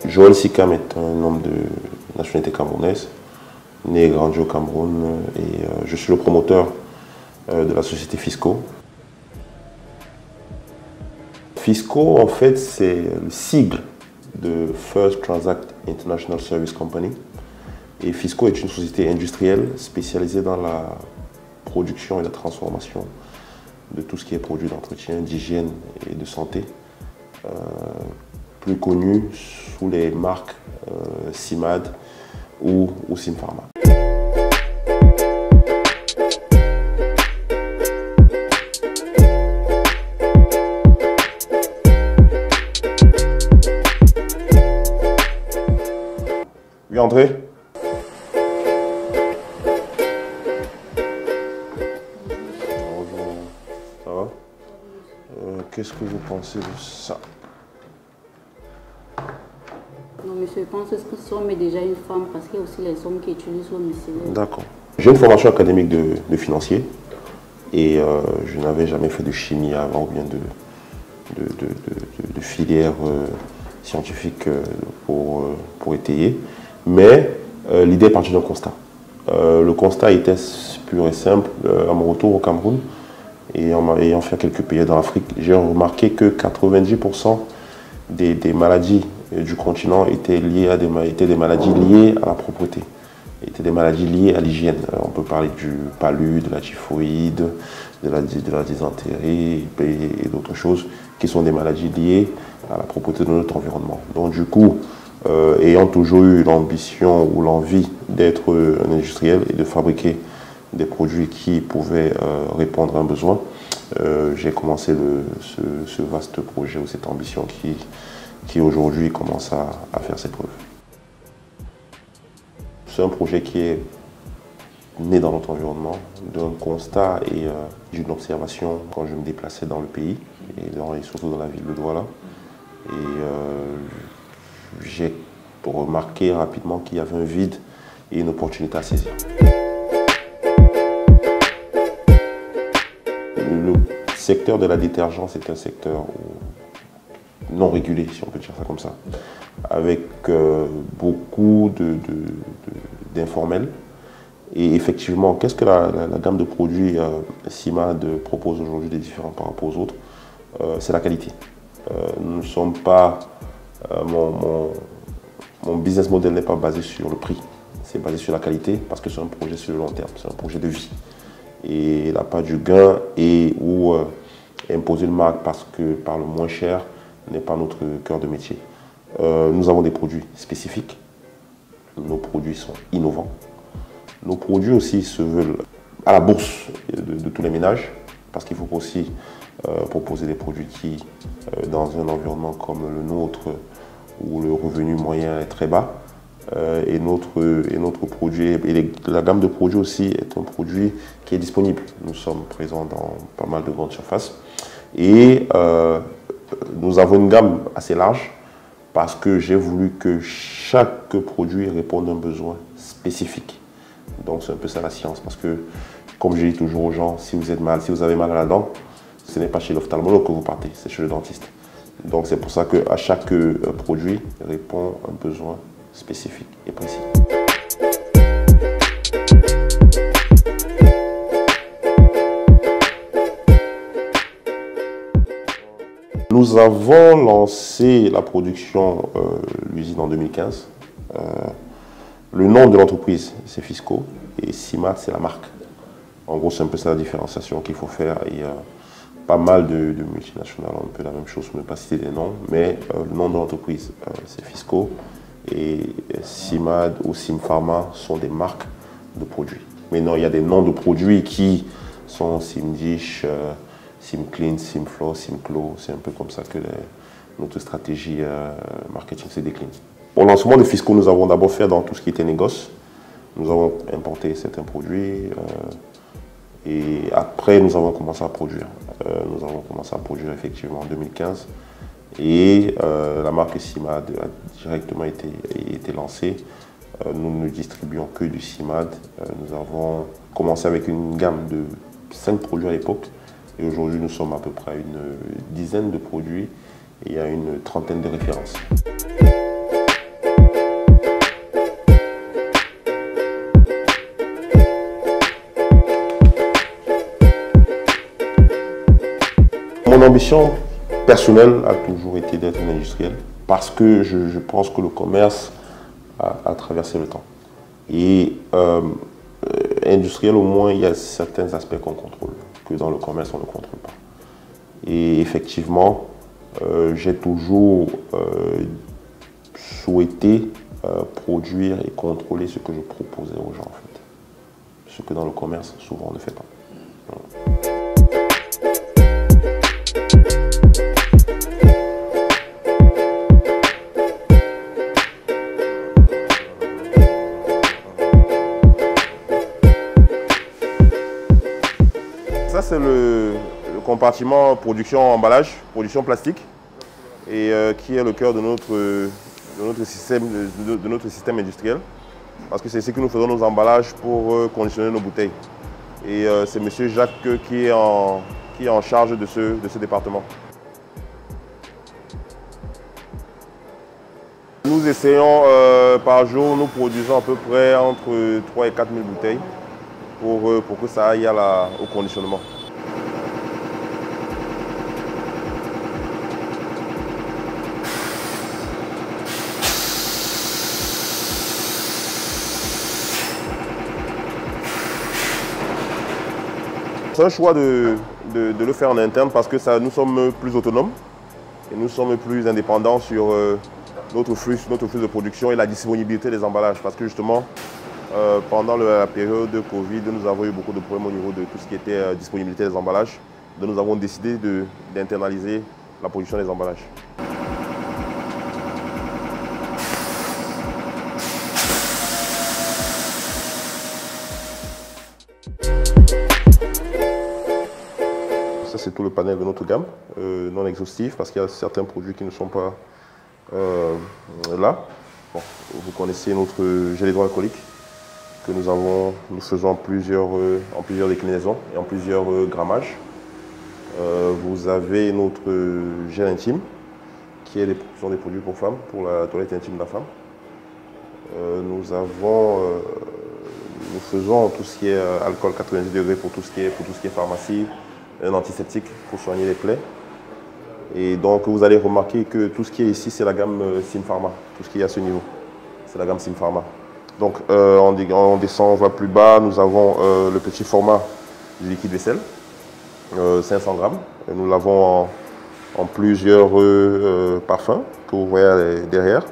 Joël Sikam est un homme de nationalité camerounaise, né et grandi au Cameroun, et je suis le promoteur de la société Fisco. Fisco, en fait, c'est le sigle de First Transact International Service Company. Et Fisco est une société industrielle spécialisée dans la production et la transformation de tout ce qui est produit d'entretien, d'hygiène et de santé, plus connu sous les marques CIMAD ou Simpharma. Oui, André? Bonjour, ça va? Qu'est-ce que vous pensez de ça? Non, mais je pense que si on met déjà une femme, parce qu'il y a aussi les hommes qui utilisent au domicile. D'accord. J'ai une formation académique de financier et je n'avais jamais fait de chimie avant ou bien de filière scientifique pour étayer. Mais l'idée est partie d'un constat. Le constat était pur et simple. À mon retour au Cameroun et en ayant fait quelques pays dans l'Afrique, j'ai remarqué que 90% des maladies du continent étaient des maladies liées à la propreté, étaient des maladies liées à l'hygiène. On peut parler du palu, de la typhoïde, de la dysenterie et d'autres choses qui sont des maladies liées à la propreté de notre environnement. Donc du coup, ayant toujours eu l'ambition ou l'envie d'être un industriel et de fabriquer des produits qui pouvaient répondre à un besoin, j'ai commencé ce vaste projet ou cette ambition qui aujourd'hui commence à faire ses preuves. C'est un projet qui est né dans notre environnement, d'un constat et d'une observation quand je me déplaçais dans le pays, et surtout dans la ville de Douala. Et j'ai remarqué rapidement qu'il y avait un vide et une opportunité à saisir. Le secteur de la détergence est un secteur non régulé, si on peut dire ça comme ça, avec beaucoup d'informels. Et effectivement, qu'est-ce que la gamme de produits CIMAD propose aujourd'hui des différents par rapport aux autres? C'est la qualité. Nous ne sommes pas... mon business model n'est pas basé sur le prix, c'est basé sur la qualité parce que c'est un projet sur le long terme, c'est un projet de vie. Et la part du gain ou imposer une marque par le moins cher n'est pas notre cœur de métier. Nous avons des produits spécifiques, nos produits sont innovants. Nos produits aussi se veulent à la bourse de tous les ménages, parce qu'il faut aussi proposer des produits qui, dans un environnement comme le nôtre, où le revenu moyen est très bas, et notre produit, et la gamme de produits aussi est un produit qui est disponible. Nous sommes présents dans pas mal de grandes surfaces, et nous avons une gamme assez large, parce que j'ai voulu que chaque produit réponde à un besoin spécifique. Donc c'est un peu ça la science, parce que comme je dis toujours aux gens, si vous avez mal à la dent, ce n'est pas chez l'ophtalmologue que vous partez, c'est chez le dentiste. Donc c'est pour ça qu'à chaque produit répond à un besoin spécifique et précis. Nous avons lancé la production, l'usine en 2015. Le nom de l'entreprise, c'est Fisco, et CIMAD, c'est la marque. En gros, c'est un peu ça la différenciation qu'il faut faire. Il y a pas mal de multinationales, un peu la même chose, je ne vais pas citer des noms, mais le nom de l'entreprise, c'est Fisco, et CIMAD ou Simpharma sont des marques de produits. Mais non, il y a des noms de produits qui sont Simdish, SimClean, SimFlow, SimClo. C'est un peu comme ça que notre stratégie marketing se décline. Au lancement de Fisco, nous avons d'abord fait dans tout ce qui était négoce. Nous avons importé certains produits et après nous avons commencé à produire. Nous avons commencé à produire effectivement en 2015 et la marque CIMAD a directement été lancée. Nous ne distribuons que du CIMAD. Nous avons commencé avec une gamme de 5 produits à l'époque et aujourd'hui nous sommes à peu près à une dizaine de produits et à une trentaine de références. Mon ambition personnelle a toujours été d'être un industriel parce que je pense que le commerce a traversé le temps. Et industriel, au moins, il y a certains aspects qu'on contrôle, que dans le commerce, on ne contrôle pas. Et effectivement, j'ai toujours souhaité produire et contrôler ce que je proposais aux gens, en fait. Ce que dans le commerce, souvent, on ne fait pas. Ça, c'est le compartiment production-emballage, production plastique, et qui est le cœur de notre système industriel. Parce que c'est ici que nous faisons nos emballages pour conditionner nos bouteilles. Et c'est M. Jacques qui est en charge de ce département. Nous essayons par jour, nous produisons à peu près entre 3 et 4 000 bouteilles pour que ça aille au conditionnement. C'est un choix de le faire en interne parce que nous sommes plus autonomes et nous sommes plus indépendants sur notre flux de production et la disponibilité des emballages. Parce que justement, pendant la période de Covid, nous avons eu beaucoup de problèmes au niveau de tout ce qui était disponibilité des emballages. Donc nous avons décidé d'internaliser la production des emballages. Ça, c'est tout le panel de notre gamme, non exhaustif, parce qu'il y a certains produits qui ne sont pas là. Bon, vous connaissez notre gel hydroalcoolique que nous faisons en plusieurs déclinaisons et en plusieurs grammages. Vous avez notre gel intime, qui sont des produits pour femmes, pour la toilette intime de la femme. Nous faisons tout ce qui est alcool 90 degrés pour tout ce qui est pharmacie, un antiseptique pour soigner les plaies. Et donc vous allez remarquer que tout ce qui est ici, c'est la gamme Simpharma, tout ce qui est à ce niveau, c'est la gamme Simpharma. Donc on descend, on va plus bas, nous avons le petit format du liquide vaisselle, 500 grammes. Et nous l'avons en plusieurs parfums que vous voyez derrière.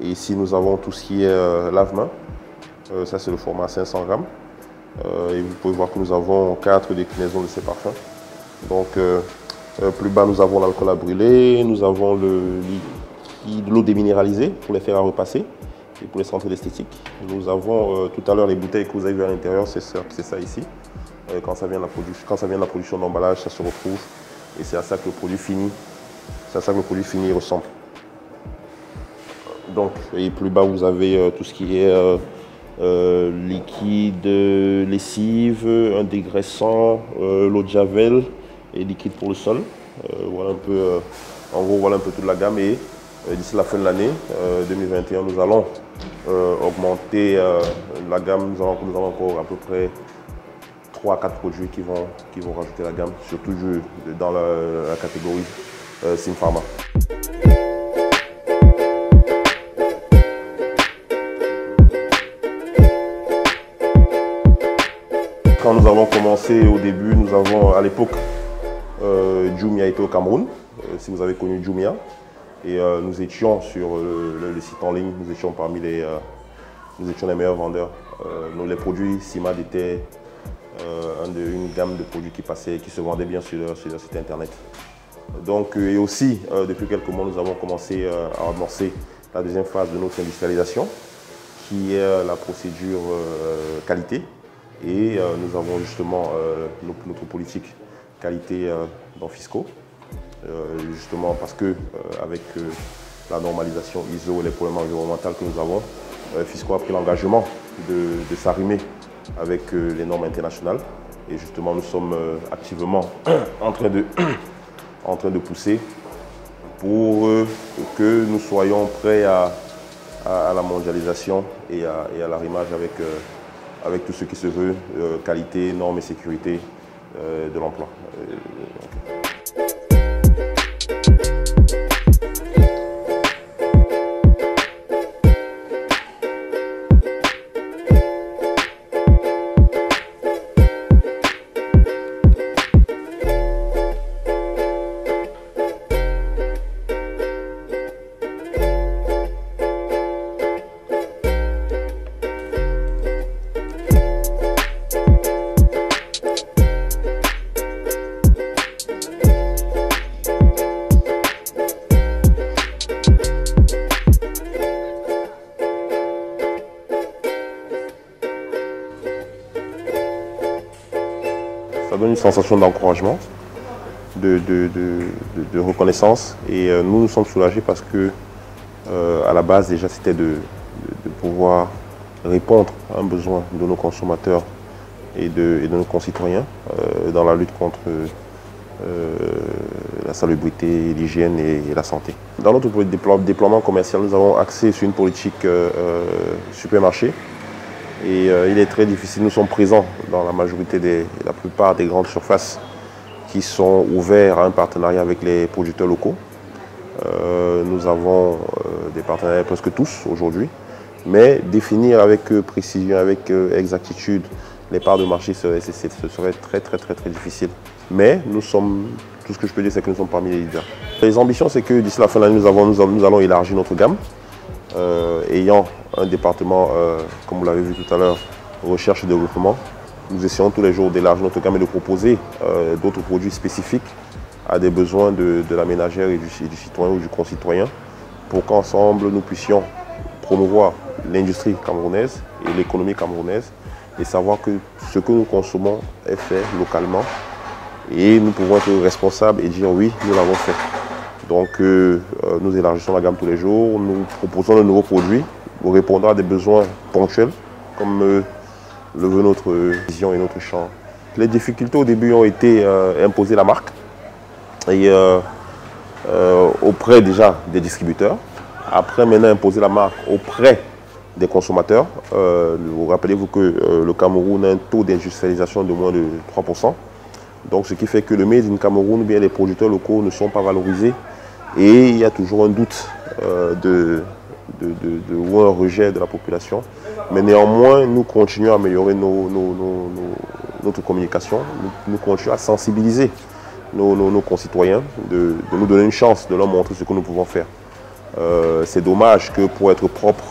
Et ici nous avons tout ce qui est lave-main, ça c'est le format 500 grammes. Et vous pouvez voir que nous avons 4 déclinaisons de ces parfums. Donc plus bas nous avons l'alcool à brûler, nous avons l'eau déminéralisée pour les faire à repasser et pour les centres d'esthétique. Nous avons tout à l'heure les bouteilles que vous avez vues à l'intérieur, c'est ça ici. Quand ça vient de la production d'emballage, ça se retrouve et c'est à ça que le produit fini, ressemble. Donc, et plus bas vous avez tout ce qui est liquide, lessive, un dégraissant, l'eau de javel et liquide pour le sol. Voilà un peu, en gros, voilà un peu toute la gamme. Et d'ici la fin de l'année 2021, nous allons augmenter la gamme. Nous avons encore à peu près 3 à 4 produits qui vont rajouter la gamme, surtout dans la catégorie Simpharma. Quand nous avons commencé au début, à l'époque, Jumia était au Cameroun, si vous avez connu Jumia. Et nous étions sur le site en ligne, nous étions les meilleurs vendeurs. Les produits CIMAD étaient une gamme de produits qui se vendaient bien sur leur site internet. Donc, et aussi, depuis quelques mois, nous avons commencé à amorcer la deuxième phase de notre industrialisation, qui est la procédure qualité. Et nous avons justement notre politique qualité dans Fisco, justement parce que avec la normalisation ISO et les problèmes environnementaux que nous avons, Fisco a pris l'engagement de s'arrimer avec les normes internationales. Et justement, nous sommes activement en train de pousser pour que nous soyons prêts à la mondialisation et à l'arrimage avec tout ce qui se veut, qualité, normes et sécurité de l'emploi. Okay. Ça donne une sensation d'encouragement, de reconnaissance. Et nous sommes soulagés parce que, à la base, déjà, c'était de pouvoir répondre à un besoin de nos consommateurs et de nos concitoyens dans la lutte contre la salubrité, l'hygiène et la santé. Dans notre déploiement commercial, nous avons axé sur une politique supermarché. Et il est très difficile, nous sommes présents dans la plupart des grandes surfaces qui sont ouvertes à un partenariat avec les producteurs locaux. Nous avons des partenariats presque tous aujourd'hui, mais définir avec précision, avec exactitude les parts de marché, ce serait très difficile. Mais tout ce que je peux dire, c'est que nous sommes parmi les leaders. Les ambitions, c'est que d'ici la fin de l'année, nous allons élargir notre gamme, ayant un département, comme vous l'avez vu tout à l'heure, recherche et développement. Nous essayons tous les jours d'élargir notre gamme et de proposer d'autres produits spécifiques à des besoins de la ménagère et du citoyen ou du concitoyen, pour qu'ensemble nous puissions promouvoir l'industrie camerounaise et l'économie camerounaise et savoir que ce que nous consommons est fait localement et nous pouvons être responsables et dire oui, nous l'avons fait. Donc nous élargissons la gamme tous les jours, nous proposons de nouveaux produits répondant à des besoins ponctuels comme le veut notre vision et notre champ. Les difficultés au début ont été imposer la marque et auprès déjà des distributeurs. Après maintenant imposer la marque auprès des consommateurs. Rappelez-vous que le Cameroun a un taux d'industrialisation de moins de 3%. Donc ce qui fait que le Made in Cameroun, bien les producteurs locaux ne sont pas valorisés et il y a toujours un doute ou un rejet de la population. Mais néanmoins, nous continuons à améliorer notre communication, nous continuons à sensibiliser nos concitoyens, de nous donner une chance, de leur montrer ce que nous pouvons faire. C'est dommage que pour être propre,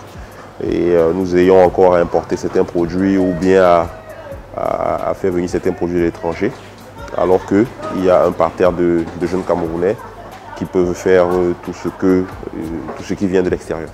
nous ayons encore à importer certains produits ou bien à faire venir certains produits de l'étranger, alors qu'il y a un parterre de jeunes Camerounais qui peuvent faire tout ce qui vient de l'extérieur.